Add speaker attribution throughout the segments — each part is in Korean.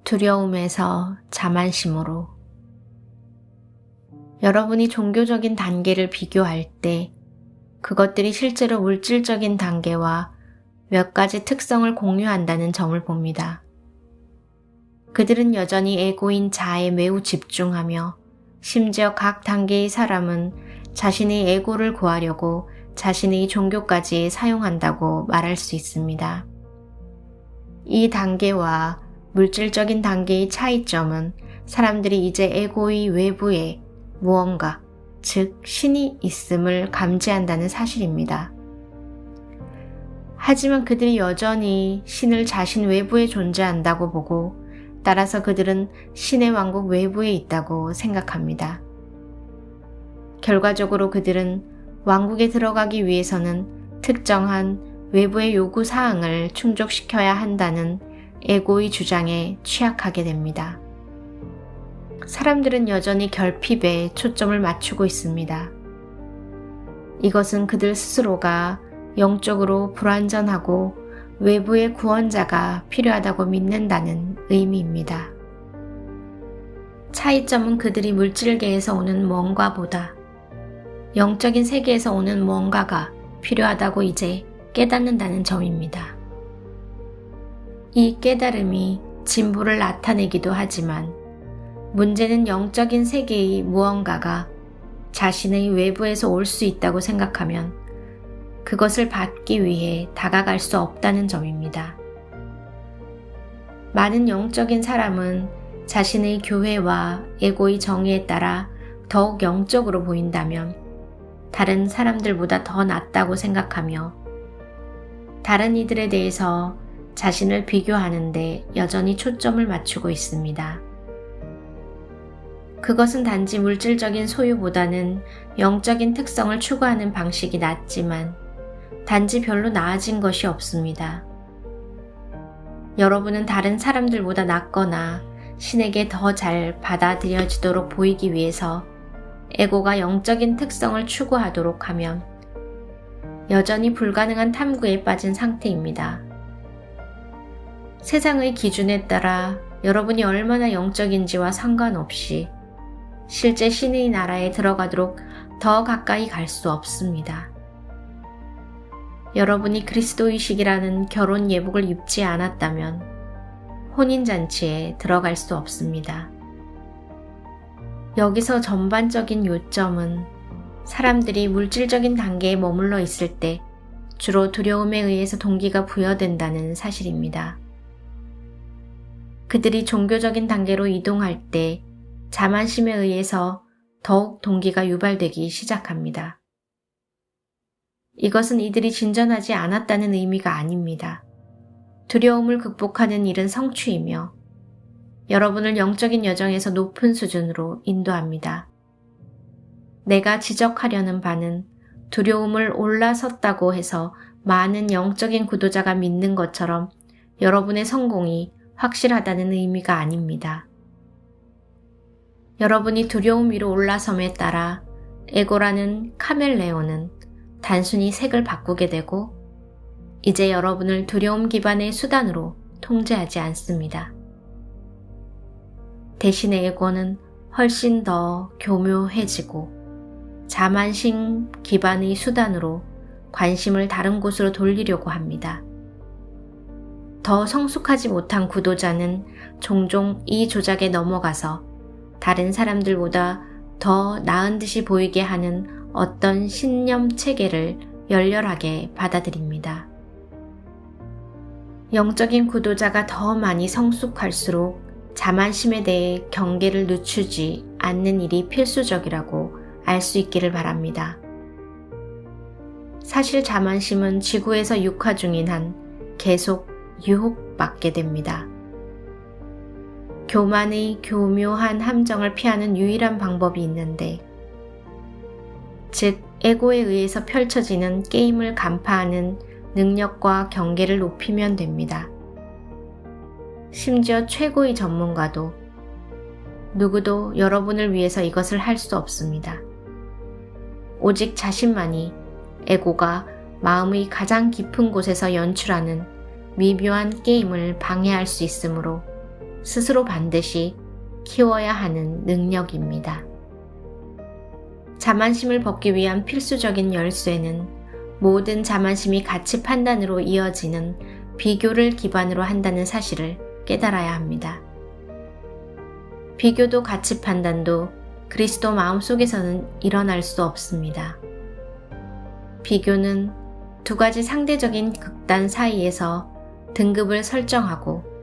Speaker 1: 두려움에서 자만심으로. 여러분이 종교적인 단계를 비교할 때 그것들이 실제로 물질적인 단계와 몇 가지 특성을 공유한다는 점을 봅니다. 그들은 여전히 에고인 자에 매우 집중하며 심지어 각 단계의 사람은 자신의 에고를 구하려고 자신의 종교까지 사용한다고 말할 수 있습니다. 이 단계와 물질적인 단계의 차이점은 사람들이 이제 에고의 외부에 무언가, 즉 신이 있음을 감지한다는 사실입니다. 하지만 그들이 여전히 신을 자신 외부에 존재한다고 보고 따라서 그들은 신의 왕국 외부에 있다고 생각합니다. 결과적으로 그들은 왕국에 들어가기 위해서는 특정한 외부의 요구사항을 충족시켜야 한다는 에고의 주장에 취약하게 됩니다. 사람들은 여전히 결핍에 초점을 맞추고 있습니다. 이것은 그들 스스로가 영적으로 불완전하고 외부의 구원자가 필요하다고 믿는다는 의미입니다. 차이점은 그들이 물질계에서 오는 뭔가보다 영적인 세계에서 오는 뭔가가 필요하다고 이제 깨닫는다는 점입니다. 이 깨달음이 진보를 나타내기도 하지만 문제는 영적인 세계의 무언가가 자신의 외부에서 올 수 있다고 생각하면 그것을 받기 위해 다가갈 수 없다는 점입니다. 많은 영적인 사람은 자신의 교회와 에고의 정의에 따라 더욱 영적으로 보인다면 다른 사람들보다 더 낫다고 생각하며 다른 이들에 대해서 자신을 비교하는데 여전히 초점을 맞추고 있습니다. 그것은 단지 물질적인 소유보다는 영적인 특성을 추구하는 방식이 낫지만 단지 별로 나아진 것이 없습니다. 여러분은 다른 사람들보다 낫거나 신에게 더 잘 받아들여지도록 보이기 위해서 에고가 영적인 특성을 추구하도록 하면 여전히 불가능한 탐구에 빠진 상태입니다. 세상의 기준에 따라 여러분이 얼마나 영적인지와 상관없이 실제 신의 나라에 들어가도록 더 가까이 갈 수 없습니다. 여러분이 그리스도의식이라는 결혼 예복을 입지 않았다면 혼인잔치에 들어갈 수 없습니다. 여기서 전반적인 요점은 사람들이 물질적인 단계에 머물러 있을 때 주로 두려움에 의해서 동기가 부여된다는 사실입니다. 그들이 종교적인 단계로 이동할 때 자만심에 의해서 더욱 동기가 유발되기 시작합니다. 이것은 이들이 진전하지 않았다는 의미가 아닙니다. 두려움을 극복하는 일은 성취이며 여러분을 영적인 여정에서 높은 수준으로 인도합니다. 내가 지적하려는 바는 두려움을 올라섰다고 해서 많은 영적인 구도자가 믿는 것처럼 여러분의 성공이 확실하다는 의미가 아닙니다. 여러분이 두려움 위로 올라섬에 따라 에고라는 카멜레온은 단순히 색을 바꾸게 되고 이제 여러분을 두려움 기반의 수단으로 통제하지 않습니다. 대신에 에고는 훨씬 더 교묘해지고 자만심 기반의 수단으로 관심을 다른 곳으로 돌리려고 합니다. 더 성숙하지 못한 구도자는 종종 이 조작에 넘어가서 다른 사람들보다 더 나은 듯이 보이게 하는 어떤 신념 체계를 열렬하게 받아들입니다. 영적인 구도자가 더 많이 성숙할수록 자만심에 대해 경계를 늦추지 않는 일이 필수적이라고 알 수 있기를 바랍니다. 사실 자만심은 지구에서 육화 중인 한 계속 유혹받게 됩니다. 교만의 교묘한 함정을 피하는 유일한 방법이 있는데, 즉 에고에 의해서 펼쳐지는 게임을 간파하는 능력과 경계를 높이면 됩니다. 심지어 최고의 전문가도 누구도 여러분을 위해서 이것을 할 수 없습니다. 오직 자신만이 에고가 마음의 가장 깊은 곳에서 연출하는 미묘한 게임을 방해할 수 있으므로 스스로 반드시 키워야 하는 능력입니다. 자만심을 벗기 위한 필수적인 열쇠는 모든 자만심이 가치 판단으로 이어지는 비교를 기반으로 한다는 사실을 깨달아야 합니다. 비교도 가치 판단도 그리스도 마음속에서는 일어날 수 없습니다. 비교는 두 가지 상대적인 극단 사이에서 등급을 설정하고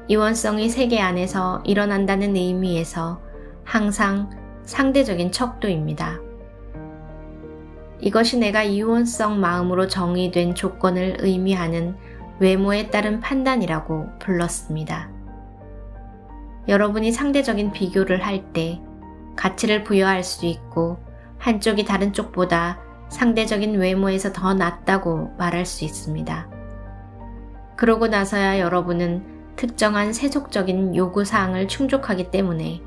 Speaker 1: 이원성의 세계 안에서 일어난다는 의미에서 항상 상대적인 척도입니다. 이것이 내가 이원성 마음으로 정의된 조건을 의미하는 외모에 따른 판단이라고 불렀습니다. 여러분이 상대적인 비교를 할 때 가치를 부여할 수 있고 한쪽이 다른 쪽보다 상대적인 외모에서 더 낫다고 말할 수 있습니다. 그러고 나서야 여러분은 특정한 세속적인 요구사항을 충족하기 때문에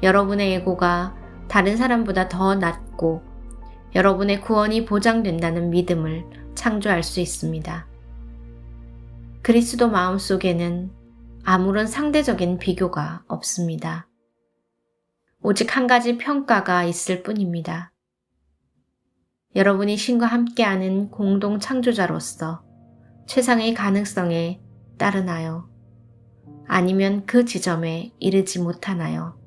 Speaker 1: 여러분의 에고가 다른 사람보다 더 낫고 여러분의 구원이 보장된다는 믿음을 창조할 수 있습니다. 그리스도 마음속에는 아무런 상대적인 비교가 없습니다. 오직 한 가지 평가가 있을 뿐입니다. 여러분이 신과 함께하는 공동 창조자로서 최상의 가능성에 따르나요? 아니면 그 지점에 이르지 못하나요?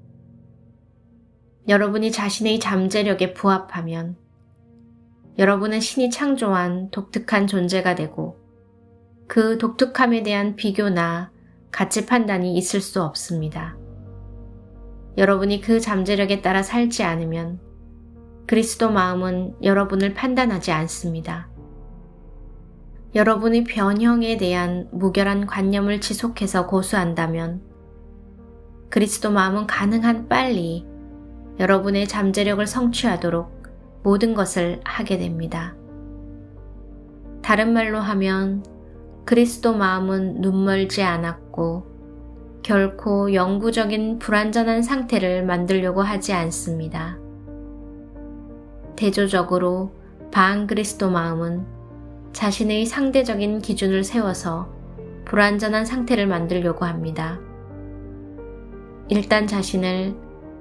Speaker 1: 여러분이 자신의 잠재력에 부합하면 여러분은 신이 창조한 독특한 존재가 되고 그 독특함에 대한 비교나 가치 판단이 있을 수 없습니다. 여러분이 그 잠재력에 따라 살지 않으면 그리스도 마음은 여러분을 판단하지 않습니다. 여러분의 변형에 대한 무결한 관념을 지속해서 고수한다면 그리스도 마음은 가능한 빨리 여러분의 잠재력을 성취하도록 모든 것을 하게 됩니다. 다른 말로 하면 그리스도 마음은 눈멀지 않았고 결코 영구적인 불완전한 상태를 만들려고 하지 않습니다. 대조적으로 반그리스도 마음은 자신의 상대적인 기준을 세워서 불완전한 상태를 만들려고 합니다. 일단 자신을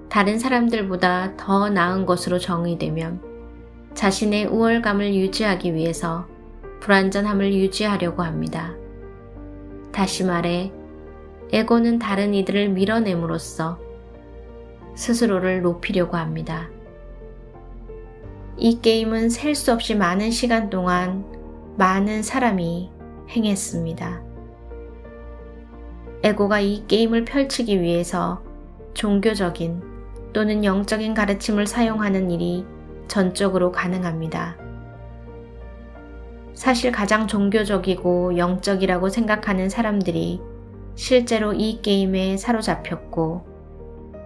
Speaker 1: 다른 사람들보다 더 나은 것으로 정의되면 자신의 우월감을 유지하기 위해서 불완전함을 유지하려고 합니다. 다시 말해 에고는 다른 이들을 밀어냄으로써 스스로를 높이려고 합니다. 이 게임은 셀 수 없이 많은 시간 동안 많은 사람이 행했습니다. 에고가 이 게임을 펼치기 위해서 종교적인 또는 영적인 가르침을 사용하는 일이 전적으로 가능합니다. 사실 가장 종교적이고 영적이라고 생각하는 사람들이 실제로 이 게임에 사로잡혔고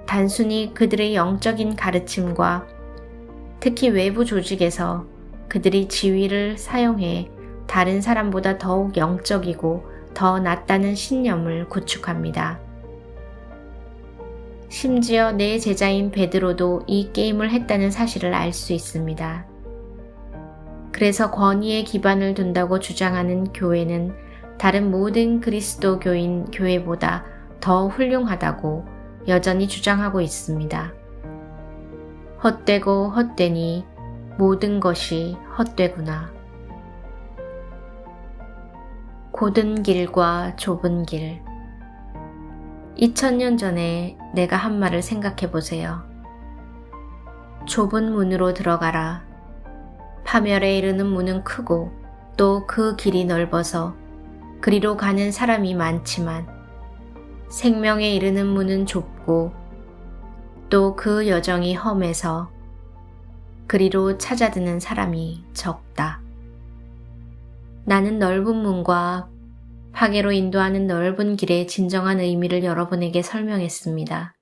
Speaker 1: 단순히 그들의 영적인 가르침과 특히 외부 조직에서 그들이 지위를 사용해 다른 사람보다 더욱 영적이고 더 낫다는 신념을 구축합니다. 심지어 내 제자인 베드로도 이 게임을 했다는 사실을 알 수 있습니다. 그래서 권위에 기반을 둔다고 주장하는 교회는 다른 모든 그리스도교인 교회보다 더 훌륭하다고 여전히 주장하고 있습니다. 헛되고 헛되니 모든 것이 헛되구나. 곧은 길과 좁은 길. 2000년 전에 내가 한 말을 생각해 보세요. 좁은 문으로 들어가라. 파멸에 이르는 문은 크고 또 그 길이 넓어서 그리로 가는 사람이 많지만 생명에 이르는 문은 좁고 또 그 여정이 험해서 그리로 찾아드는 사람이 적다. 나는 넓은 문과 파괴로 인도하는 넓은 길의 진정한 의미를 여러분에게 설명했습니다.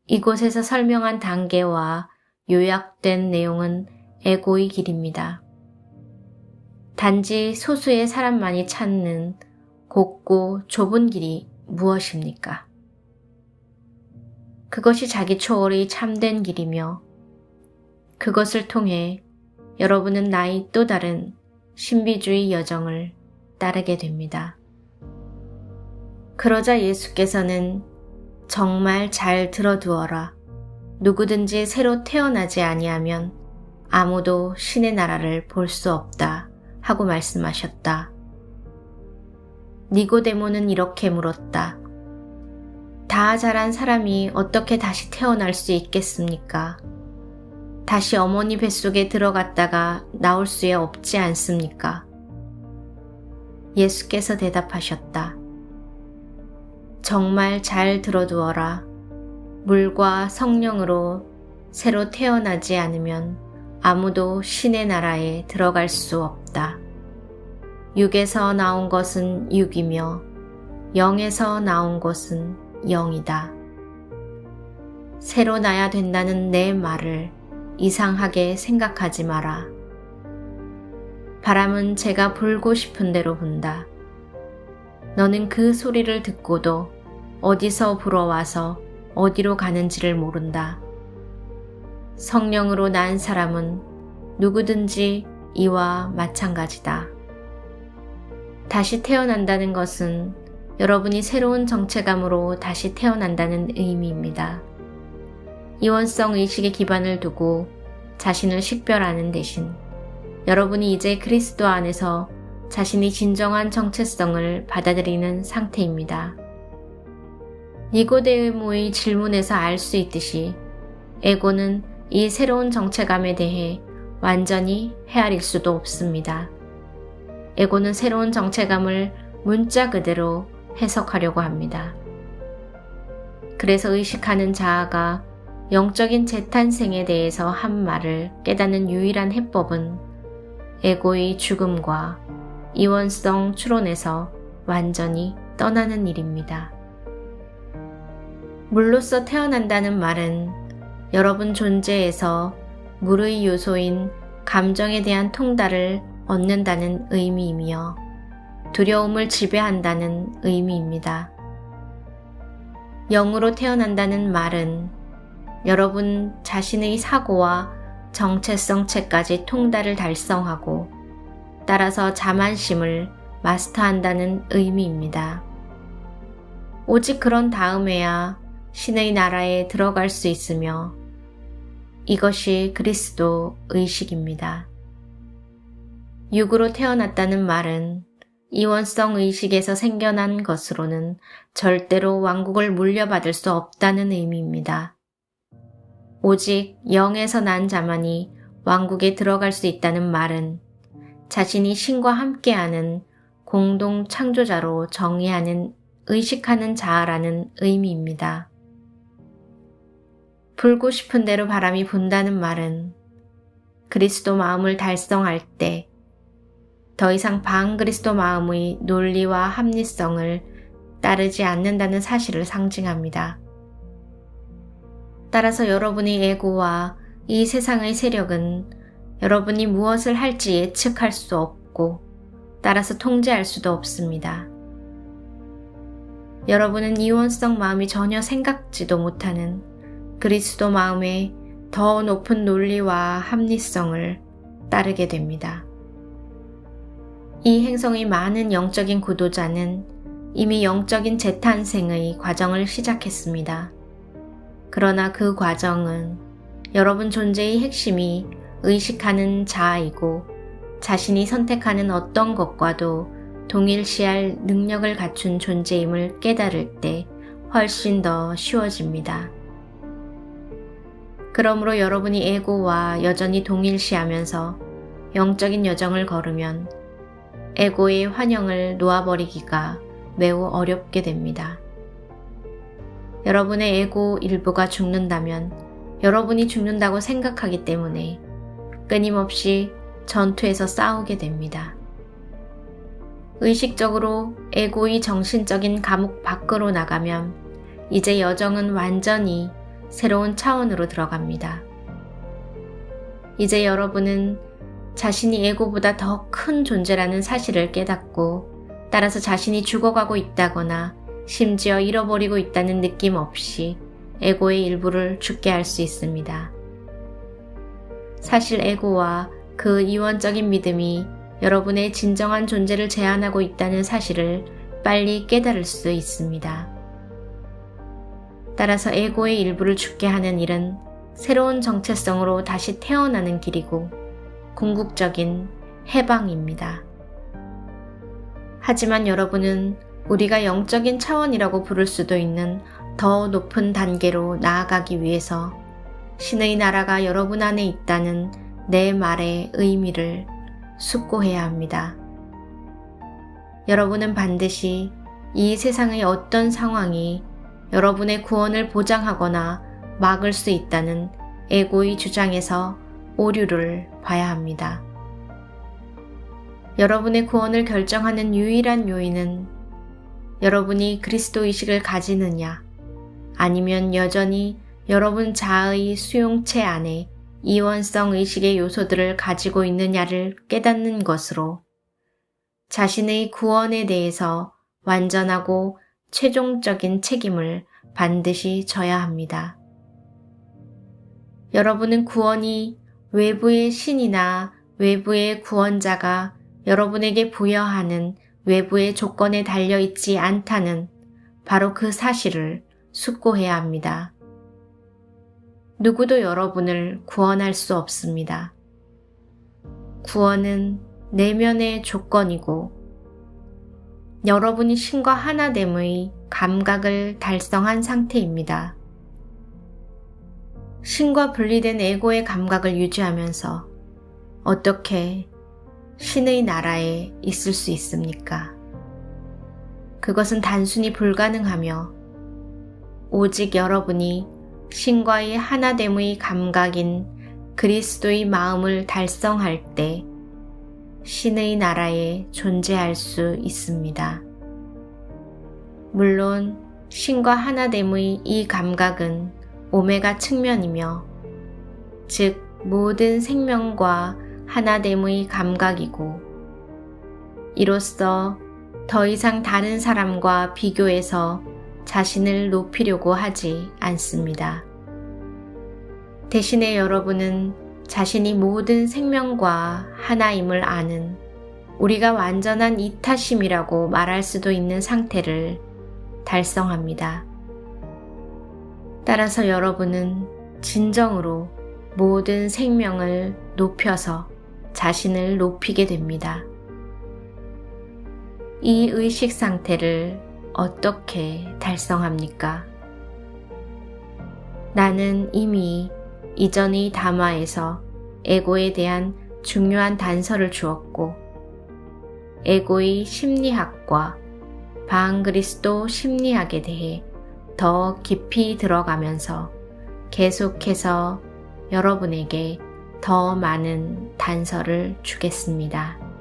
Speaker 1: 이곳에서 설명한 단계와 요약된 내용은 에고의 길입니다. 단지 소수의 사람만이 찾는 곱고 좁은 길이 무엇입니까? 그것이 자기 초월의 참된 길이며 그것을 통해 여러분은 나의 또 다른 신비주의 여정을 따르게 됩니다. 그러자 예수께서는 정말 잘 들어두어라. 누구든지 새로 태어나지 아니하면 아무도 신의 나라를 볼 수 없다 하고 말씀하셨다. 니고데모는 이렇게 물었다. 다 자란 사람이 어떻게 다시 태어날 수 있겠습니까? 다시 어머니 뱃속에 들어갔다가 나올 수 없지 않습니까? 예수께서 대답하셨다. 정말 잘 들어두어라. 물과 성령으로 새로 태어나지 않으면 아무도 신의 나라에 들어갈 수 없다. 육에서 나온 것은 육이며 영에서 나온 것은 영이다. 새로 나야 된다는 내 말을 이상하게 생각하지 마라. 바람은 제가 불고 싶은 대로 분다. 너는 그 소리를 듣고도 어디서 불어와서 어디로 가는지를 모른다. 성령으로 난 사람은 누구든지 이와 마찬가지다. 다시 태어난다는 것은 여러분이 새로운 정체감으로 다시 태어난다는 의미입니다. 이원성 의식에 기반을 두고 자신을 식별하는 대신 여러분이 이제 그리스도 안에서 자신이 진정한 정체성을 받아들이는 상태입니다. 니고데모의 질문에서 알 수 있듯이 에고는 이 새로운 정체감에 대해 완전히 헤아릴 수도 없습니다. 에고는 새로운 정체감을 문자 그대로 해석하려고 합니다. 그래서 의식하는 자아가 영적인 재탄생에 대해서 한 말을 깨닫는 유일한 해법은 에고의 죽음과 이원성 추론에서 완전히 떠나는 일입니다. 물로서 태어난다는 말은 여러분 존재에서 물의 요소인 감정에 대한 통달을 얻는다는 의미이며 두려움을 지배한다는 의미입니다. 영으로 태어난다는 말은 여러분 자신의 사고와 정체성체까지 통달을 달성하고 따라서 자만심을 마스터한다는 의미입니다. 오직 그런 다음에야 신의 나라에 들어갈 수 있으며 이것이 그리스도 의식입니다. 육으로 태어났다는 말은 이원성 의식에서 생겨난 것으로는 절대로 왕국을 물려받을 수 없다는 의미입니다. 오직 영에서 난 자만이 왕국에 들어갈 수 있다는 말은 자신이 신과 함께하는 공동 창조자로 정의하는 의식하는 자아라는 의미입니다. 불고 싶은 대로 바람이 분다는 말은 그리스도 마음을 달성할 때 더 이상 반그리스도 마음의 논리와 합리성을 따르지 않는다는 사실을 상징합니다. 따라서 여러분의 에고와 이 세상의 세력은 여러분이 무엇을 할지 예측할 수 없고 따라서 통제할 수도 없습니다. 여러분은 이원성 마음이 전혀 생각지도 못하는 그리스도 마음의 더 높은 논리와 합리성을 따르게 됩니다. 이 행성의 많은 영적인 구도자는 이미 영적인 재탄생의 과정을 시작했습니다. 그러나 그 과정은 여러분 존재의 핵심이 의식하는 자아이고 자신이 선택하는 어떤 것과도 동일시할 능력을 갖춘 존재임을 깨달을 때 훨씬 더 쉬워집니다. 그러므로 여러분이 에고와 여전히 동일시하면서 영적인 여정을 걸으면 에고의 환영을 놓아버리기가 매우 어렵게 됩니다. 여러분의 에고 일부가 죽는다면 여러분이 죽는다고 생각하기 때문에 끊임없이 전투에서 싸우게 됩니다. 의식적으로 에고의 정신적인 감옥 밖으로 나가면 이제 여정은 완전히 새로운 차원으로 들어갑니다. 이제 여러분은 자신이 에고보다 더 큰 존재라는 사실을 깨닫고 따라서 자신이 죽어가고 있다거나 심지어 잃어버리고 있다는 느낌 없이 에고의 일부를 죽게 할 수 있습니다. 사실 에고와 그 이원적인 믿음이 여러분의 진정한 존재를 제한하고 있다는 사실을 빨리 깨달을 수 있습니다. 따라서 에고의 일부를 죽게 하는 일은 새로운 정체성으로 다시 태어나는 길이고 궁극적인 해방입니다. 하지만 여러분은 우리가 영적인 차원이라고 부를 수도 있는 더 높은 단계로 나아가기 위해서 신의 나라가 여러분 안에 있다는 내 말의 의미를 숙고해야 합니다. 여러분은 반드시 이 세상의 어떤 상황이 여러분의 구원을 보장하거나 막을 수 있다는 에고의 주장에서 오류를 봐야 합니다. 여러분의 구원을 결정하는 유일한 요인은 여러분이 그리스도 의식을 가지느냐, 아니면 여전히 여러분 자아의 수용체 안에 이원성 의식의 요소들을 가지고 있느냐를 깨닫는 것으로 자신의 구원에 대해서 완전하고 최종적인 책임을 반드시 져야 합니다. 여러분은 구원이 외부의 신이나 외부의 구원자가 여러분에게 부여하는 외부의 조건에 달려있지 않다는 바로 그 사실을 숙고해야 합니다. 누구도 여러분을 구원할 수 없습니다. 구원은 내면의 조건이고 여러분이 신과 하나됨의 감각을 달성한 상태입니다. 신과 분리된 에고의 감각을 유지하면서 어떻게 신의 나라에 있을 수 있습니까? 그것은 단순히 불가능하며 오직 여러분이 신과의 하나됨의 감각인 그리스도의 마음을 달성할 때 신의 나라에 존재할 수 있습니다. 물론 신과 하나됨의 이 감각은 오메가 측면이며 즉 모든 생명과 하나됨의 감각이고 이로써 더 이상 다른 사람과 비교해서 자신을 높이려고 하지 않습니다. 대신에 여러분은 자신이 모든 생명과 하나임을 아는 우리가 완전한 이타심이라고 말할 수도 있는 상태를 달성합니다. 따라서 여러분은 진정으로 모든 생명을 높여서 자신을 높이게 됩니다. 이 의식 상태를 어떻게 달성합니까? 나는 이미 이전의 담화에서 에고에 대한 중요한 단서를 주었고 에고의 심리학과 반그리스도 심리학에 대해 더 깊이 들어가면서 계속해서 여러분에게 더 많은 단서를 주겠습니다.